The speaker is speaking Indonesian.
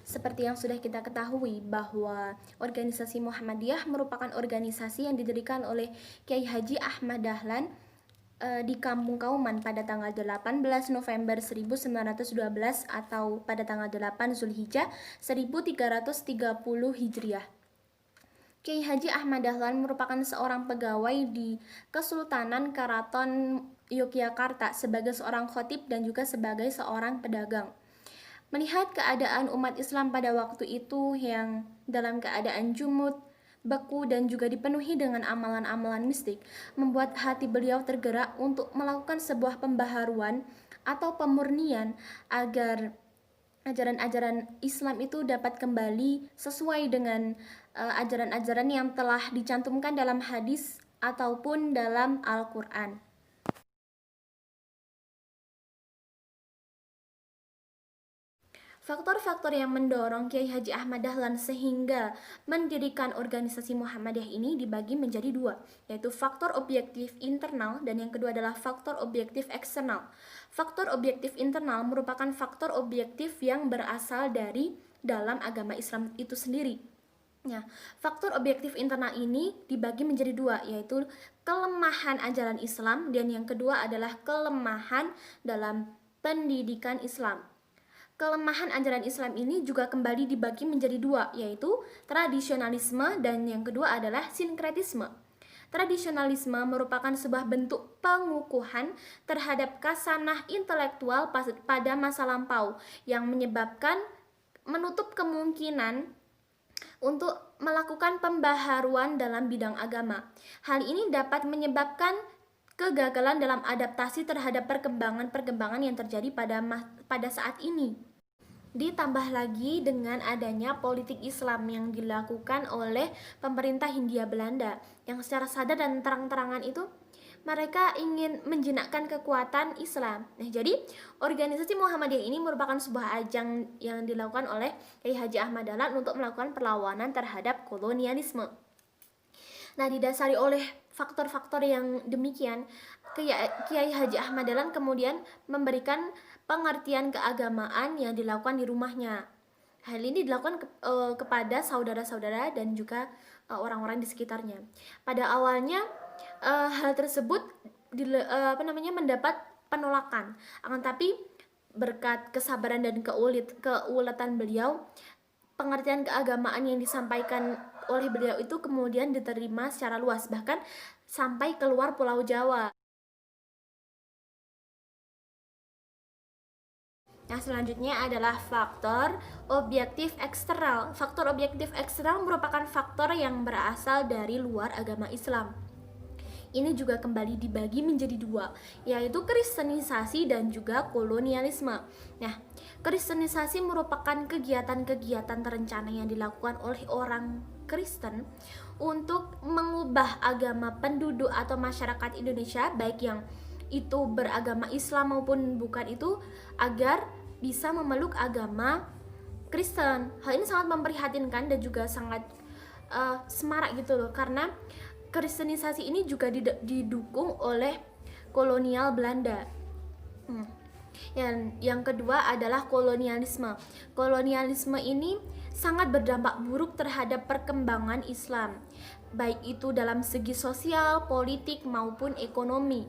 Seperti yang sudah kita ketahui bahwa organisasi Muhammadiyah merupakan organisasi yang didirikan oleh Kiai Haji Ahmad Dahlan di Kampung Kauman pada tanggal 18 November 1912 atau pada tanggal 8 Zulhijjah 1330 Hijriah. Kiai Haji Ahmad Dahlan merupakan seorang pegawai di Kesultanan Karaton Yogyakarta sebagai seorang khotib dan juga sebagai seorang pedagang. Melihat keadaan umat Islam pada waktu itu yang dalam keadaan jumud, beku dan juga dipenuhi dengan amalan-amalan mistik, membuat hati beliau tergerak untuk melakukan sebuah pembaharuan atau pemurnian agar ajaran-ajaran Islam itu dapat kembali sesuai dengan ajaran-ajaran yang telah dicantumkan dalam hadis ataupun dalam Al-Quran. Faktor-faktor yang mendorong Kiai Haji Ahmad Dahlan sehingga mendirikan organisasi Muhammadiyah ini dibagi menjadi dua, yaitu faktor objektif internal dan yang kedua adalah faktor objektif eksternal. Faktor objektif internal merupakan faktor objektif yang berasal dari dalam agama Islam itu sendiri. Ya, faktor objektif internal ini dibagi menjadi dua, yaitu kelemahan ajaran Islam dan yang kedua adalah kelemahan dalam pendidikan Islam. Kelemahan ajaran Islam ini juga kembali dibagi menjadi dua, yaitu tradisionalisme dan yang kedua adalah sinkretisme. Tradisionalisme merupakan sebuah bentuk pengukuhan terhadap kasanah intelektual pada masa lampau yang menyebabkan menutup kemungkinan untuk melakukan pembaharuan dalam bidang agama. Hal ini dapat menyebabkan kegagalan dalam adaptasi terhadap perkembangan-perkembangan yang terjadi pada saat ini. Ditambah lagi dengan adanya politik Islam yang dilakukan oleh pemerintah Hindia Belanda yang secara sadar dan terang-terangan itu mereka ingin menjinakkan kekuatan Islam. Nah, jadi organisasi Muhammadiyah ini merupakan sebuah ajang yang dilakukan oleh Kiai Haji Ahmad Dahlan untuk melakukan perlawanan terhadap kolonialisme. Nah, didasari oleh faktor-faktor yang demikian, Kiai Haji Ahmad Dahlan kemudian memberikan pengertian keagamaan yang dilakukan di rumahnya. Hal ini dilakukan kepada saudara-saudara dan juga orang-orang di sekitarnya. Pada awalnya hal tersebut mendapat penolakan. Akan tapi berkat kesabaran dan keuletan beliau, pengertian keagamaan yang disampaikan oleh beliau itu kemudian diterima secara luas, bahkan sampai keluar Pulau Jawa. Yang selanjutnya adalah faktor objektif eksternal. Faktor objektif eksternal merupakan faktor yang berasal dari luar agama Islam. Ini juga kembali dibagi menjadi dua, yaitu kristenisasi dan juga kolonialisme. Nah, kristenisasi merupakan kegiatan-kegiatan terencana yang dilakukan oleh orang Kristen untuk mengubah agama penduduk atau masyarakat Indonesia, baik yang itu beragama Islam maupun bukan itu, agar bisa memeluk agama Kristen. Hal ini sangat memprihatinkan dan juga sangat semarak gitu loh, karena kristenisasi ini juga didukung oleh kolonial Belanda. Yang kedua adalah kolonialisme. Kolonialisme ini sangat berdampak buruk terhadap perkembangan Islam, baik itu dalam segi sosial, politik maupun ekonomi.